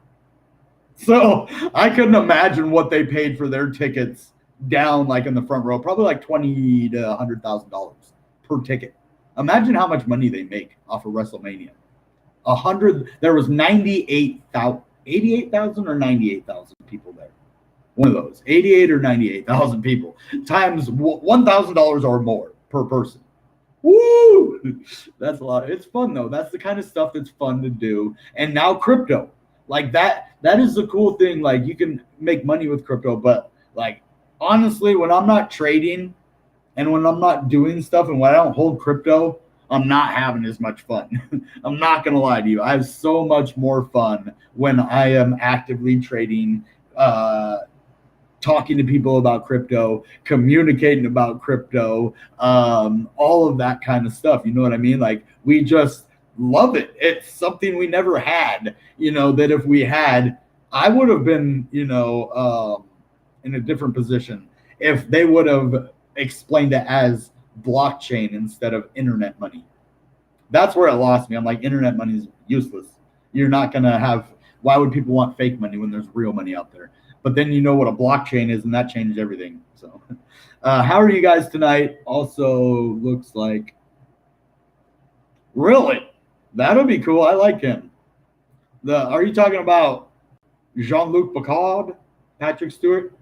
So I couldn't imagine what they paid for their tickets down like in the front row, probably like $20,000 to $100,000 per ticket. Imagine how much money they make off of WrestleMania. There was 88,000 or 98,000 people there. One of those, 88 or 98,000 people times $1,000 or more per person. Woo! That's a lot. It's fun though. That's the kind of stuff that's fun to do. And now crypto, like that is the cool thing. Like you can make money with crypto, but like honestly, when I'm not trading and when I'm not doing stuff and when I don't hold crypto, I'm not having as much fun. I'm not going to lie to you. I have so much more fun when I am actively trading, talking to people about crypto, communicating about crypto, all of that kind of stuff. You know what I mean? Like we just love it. It's something we never had, that if we had, I would have been, in a different position if they would have explained it as blockchain instead of internet money. That's where it lost me. I'm like, internet money is useless. You're not going to have, why would people want fake money when there's real money out there? But then you know what a blockchain is, and that changed everything. So how are you guys tonight? Also looks like, really? That'll be cool. I like him. Are you talking about Jean-Luc Picard, Patrick Stewart?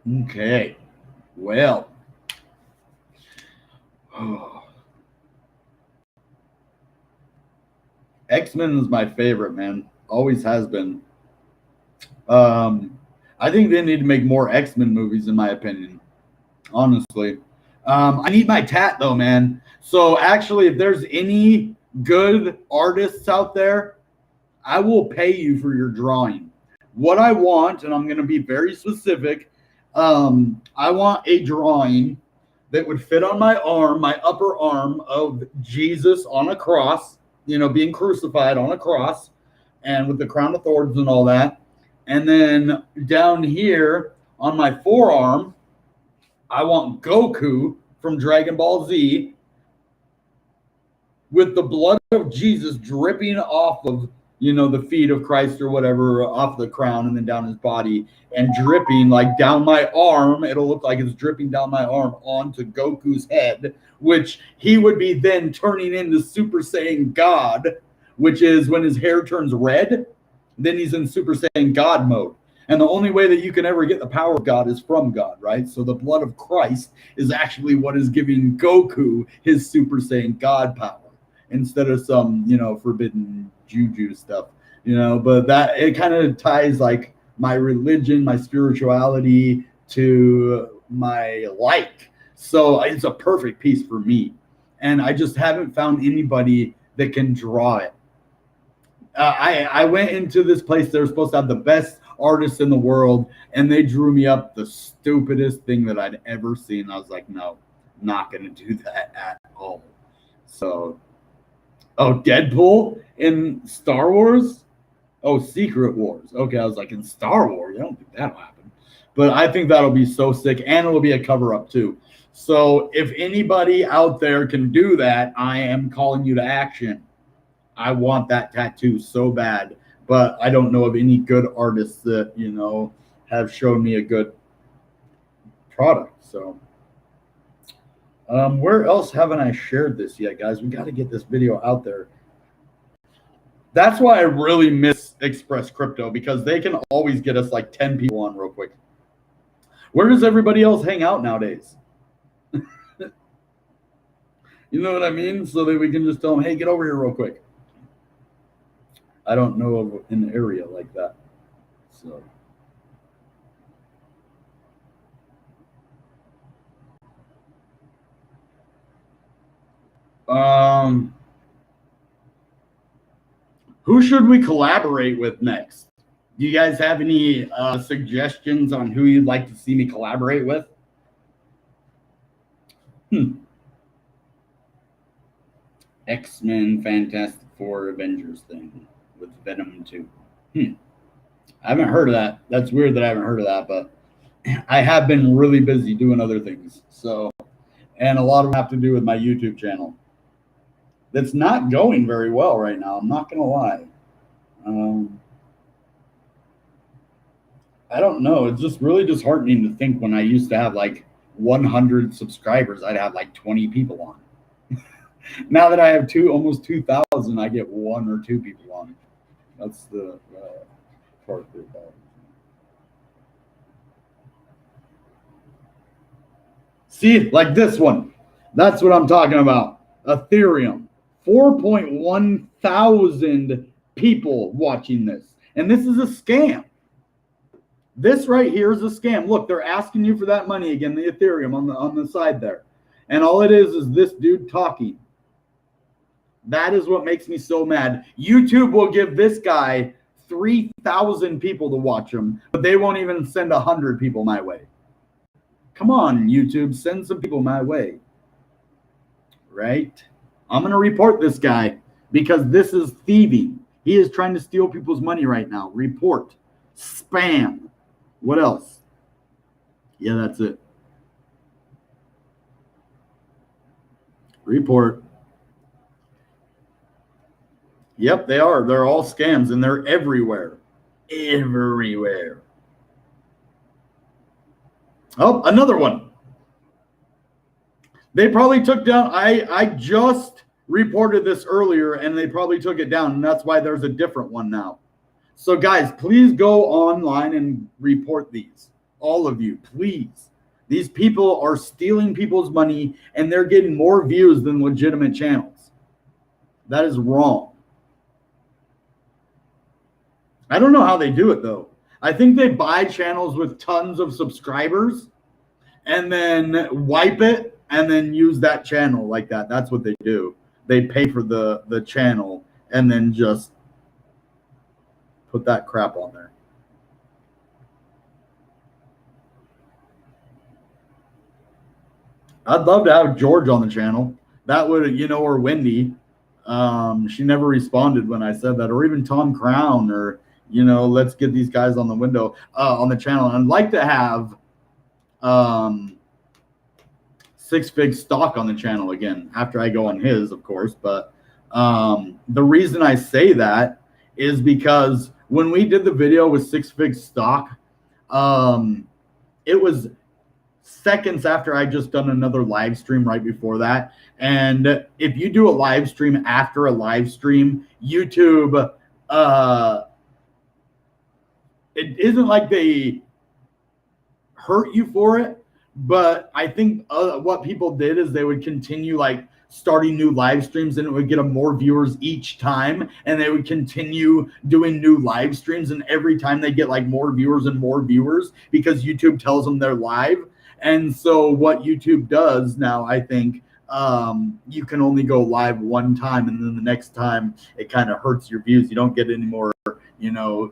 Okay. Well. X-Men is my favorite, man. Always has been. I think they need to make more X-Men movies, in my opinion. Honestly. I need my tat, though, man. So, actually, if there's any good artists out there, I will pay you for your drawing. What I want, and I'm going to be very specific, I want a drawing that would fit on my arm, my upper arm, of Jesus on a cross, being crucified on a cross, and with the crown of thorns and all that. And then down here on my forearm, I want Goku from Dragon Ball Z with the blood of Jesus dripping off of, the feet of Christ or whatever, off the crown and then down his body, and dripping like down my arm. It'll look like it's dripping down my arm onto Goku's head, which he would be then turning into Super Saiyan God, which is when his hair turns red, then he's in Super Saiyan God mode. And the only way that you can ever get the power of God is from God, right? So the blood of Christ is actually what is giving Goku his Super Saiyan God power, instead of some, forbidden juju stuff, but that it kind of ties like my religion, my spirituality to my so it's a perfect piece for me, and I just haven't found anybody that can draw it. I went into this place. They're supposed to have the best artists in the world, and they drew me up the stupidest thing that I'd ever seen. I was like, no, not gonna do that at all. So Deadpool in Star Wars? Oh, Secret Wars. Okay, I was like, in Star Wars? I don't think that'll happen. But I think that'll be so sick, and it'll be a cover-up, too. So if anybody out there can do that, I am calling you to action. I want that tattoo so bad, but I don't know of any good artists that, have shown me a good product, so... where else haven't I shared this yet, guys? We got to get this video out there. That's why I really miss Express Crypto, because they can always get us like 10 people on real quick. Where does everybody else hang out nowadays? You know what I mean? So that we can just tell them, hey, get over here real quick. I don't know of an area like that. So... who should we collaborate with next? Do you guys have any suggestions on who you'd like to see me collaborate with? X-Men, Fantastic Four, Avengers thing with Venom 2. I haven't heard of that. That's weird that I haven't heard of that, but I have been really busy doing other things. So, and a lot of them have to do with my YouTube channel. That's not going very well right now. I'm not going to lie. I don't know. It's just really disheartening to think when I used to have like 100 subscribers, I'd have like 20 people on. Now that I have almost 2,000, I get 1 or 2 people on. That's the part about it. See, like this one. That's what I'm talking about. Ethereum. 4.1 thousand people watching this. And this is a scam. This right here is a scam. Look, they're asking you for that money again, the Ethereum on the side there. And all it is this dude talking. That is what makes me so mad. YouTube will give this guy 3,000 people to watch him, but they won't even send 100 people my way. Come on, YouTube, send some people my way. Right? I'm going to report this guy because this is thieving. He is trying to steal people's money right now. Report. Spam. What else? Yeah, that's it. Report. Yep, they are. They're all scams, and they're everywhere. Everywhere. Oh, another one. They probably took down, I just reported this earlier, and they probably took it down, and that's why there's a different one now. So, guys, please go online and report these. All of you, please. These people are stealing people's money and they're getting more views than legitimate channels. That is wrong. I don't know how they do it though. I think they buy channels with tons of subscribers and then wipe it and then use that channel like that. That's what they do. They pay for the channel and then just put that crap on there. I'd love to have George on the channel. That would, or Wendy. She never responded when I said that, or even Tom Crown, or let's get these guys on on the channel. And I'd like to have Six Fig Stock on the channel again after I go on his, of course. But the reason I say that is because when we did the video with Six Fig Stock, it was seconds after I just done another live stream right before that. And if you do a live stream after a live stream, YouTube, it isn't like they hurt you for it, but I think what people did is they would continue like starting new live streams, and it would get them more viewers each time, and they would continue doing new live streams, and every time they get like more viewers and more viewers because YouTube tells them they're live. And so what YouTube does now, I think, you can only go live one time, and then the next time it kind of hurts your views. You don't get any more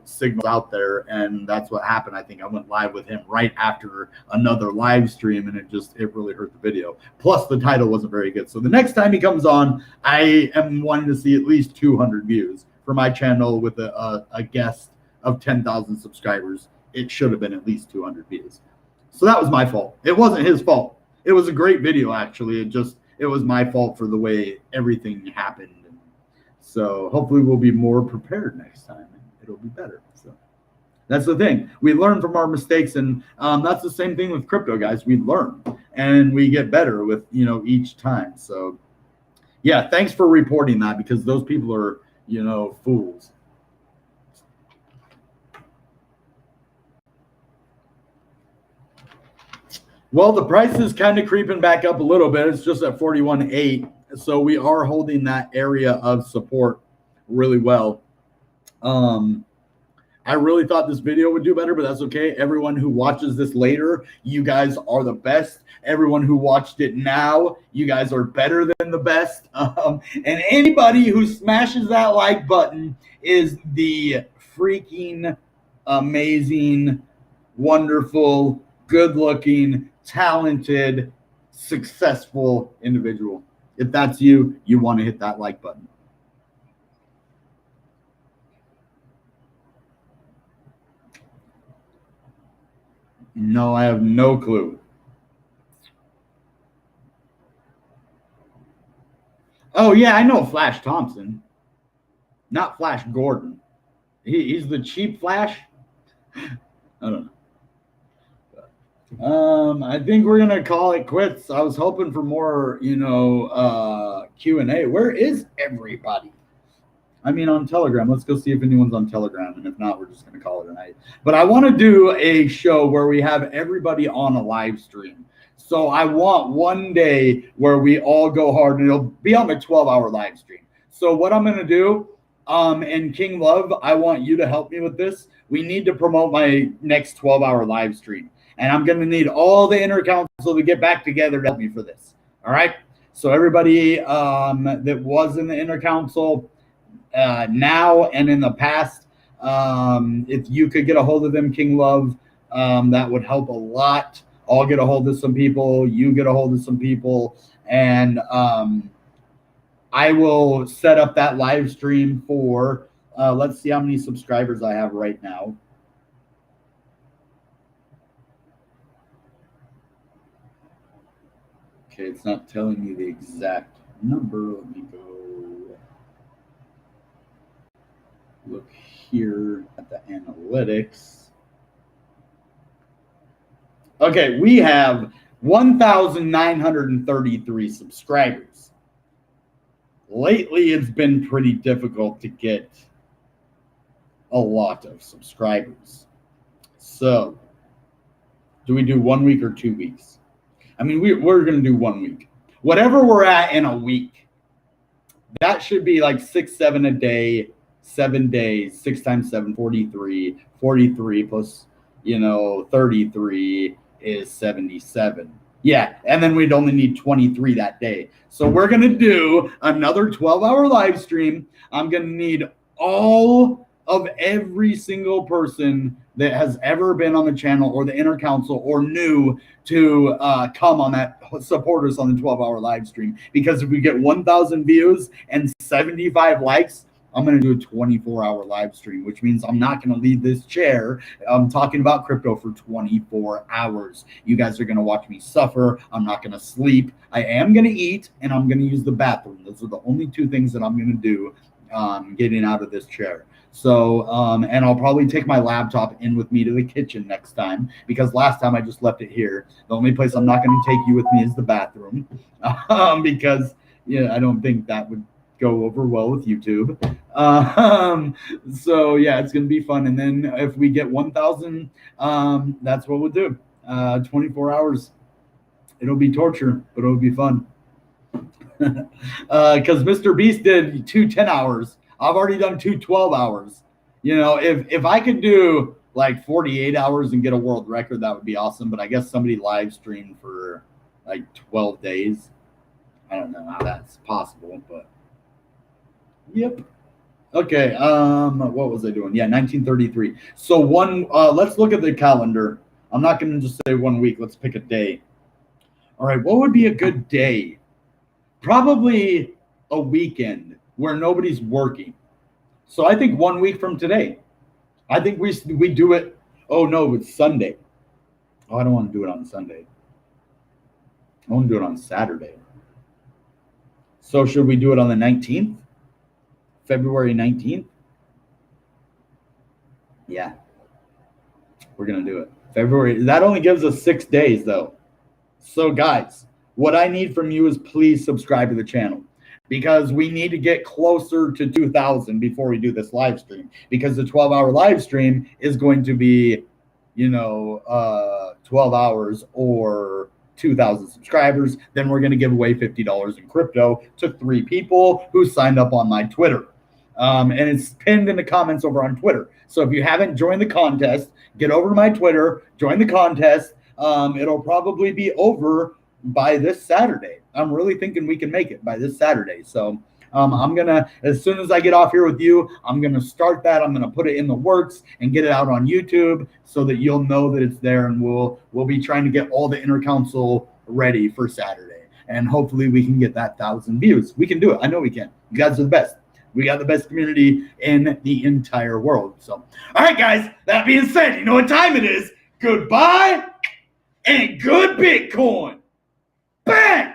signals out there. And that's what happened. I think I went live with him right after another live stream, and it really hurt the video. Plus the title wasn't very good. So the next time he comes on, I am wanting to see at least 200 views for my channel with a guest of 10,000 subscribers. It should have been at least 200 views. So that was my fault. It wasn't his fault. It was a great video, actually. It was my fault for the way everything happened. So hopefully we'll be more prepared next time. It'll be better. So that's the thing. We learn from our mistakes, and that's the same thing with crypto, guys. We learn and we get better with each time. So yeah, thanks for reporting that, because those people are fools. Well, the price is kind of creeping back up a little bit. It's just at 41.8. So we are holding that area of support really well. I really thought this video would do better, but that's okay. Everyone who watches this later, you guys are the best. Everyone who watched it now, you guys are better than the best. And anybody who smashes that like button is the freaking amazing, wonderful, good-looking, talented, successful individual. If that's you, you want to hit that like button. No, I have no clue. Oh, yeah, I know Flash Thompson. Not Flash Gordon. He's the cheap Flash. I don't know. I think we're gonna call it quits. I was hoping for more, Q&A. Where is everybody? I mean, on Telegram. Let's go see if anyone's on Telegram, and if not, we're just gonna call it a night. But I want to do a show where we have everybody on a live stream. So I want one day where we all go hard, and it'll be on the 12-hour live stream. So what I'm gonna do, and King Love, I want you to help me with this. We need to promote my next 12-hour live stream. And I'm going to need all the inner council to get back together to help me for this. All right. So everybody that was in the inner council now and in the past, if you could get a hold of them, King Love, that would help a lot. I'll get a hold of some people. You get a hold of some people. And I will set up that live stream for, let's see how many subscribers I have right now. Okay, it's not telling me the exact number. Let me go look here at the analytics. Okay, we have 1,933 subscribers. Lately, it's been pretty difficult to get a lot of subscribers. So Do we do 1 week or 2 weeks? I mean, we're going to do 1 week. Whatever we're at in a week, that should be like 6, 7 a day, 7 days, 6 times 7, 43. 43 plus, 33 is 77. Yeah, and then we'd only need 23 that day. So we're going to do another 12-hour live stream. I'm going to need all of every single person that has ever been on the channel or the inner council or new to come on that, support us on the 12-hour live stream. Because if we get 1,000 views and 75 likes, I'm going to do a 24-hour live stream, which means I'm not going to leave this chair talking about crypto for 24 hours. You guys are going to watch me suffer. I'm not going to sleep. I am going to eat, and I'm going to use the bathroom. Those are the only two things that I'm going to do getting out of this chair. So, and I'll probably take my laptop in with me to the kitchen next time, because last time I just left it here. The only place I'm not going to take you with me is the bathroom, because I don't think that would go over well with YouTube. So yeah, it's going to be fun. And then if we get 1,000, that's what we'll do. 24 hours. It'll be torture, but it'll be fun. Because Mr. Beast did 2 10 hours. I've already done 2 12 hours. If I could do like 48 hours and get a world record, that would be awesome. But I guess somebody live streamed for like 12 days. I don't know how that's possible, but yep. Okay. What was I doing? Yeah, 1933. So let's look at the calendar. I'm not going to just say 1 week. Let's pick a day. All right. What would be a good day? Probably a weekend where nobody's working. So I think 1 week from today. I think we do it. Oh no, it's Sunday. Oh, I don't want to do it on Sunday. I want to do it on Saturday. So should we do it on the 19th? February 19th? Yeah. We're going to do it. February. That only gives us 6 days though. So guys, what I need from you is please subscribe to the channel, because we need to get closer to 2,000 before we do this live stream, because the 12-hour live stream is going to be, 12 hours or 2,000 subscribers. Then we're going to give away $50 in crypto to 3 people who signed up on my Twitter. And it's pinned in the comments over on Twitter. So if you haven't joined the contest, get over to my Twitter, join the contest. It'll probably be over by this Saturday. I'm really thinking we can make it by this Saturday. So I'm going to, as soon as I get off here with you, I'm going to start that. I'm going to put it in the works and get it out on YouTube so that you'll know that it's there, and we'll be trying to get all the inner council ready for Saturday. And hopefully we can get that 1,000 views. We can do it. I know we can. You guys are the best. We got the best community in the entire world. So, all right, guys, that being said, you know what time it is. Goodbye and good Bitcoin. Bang!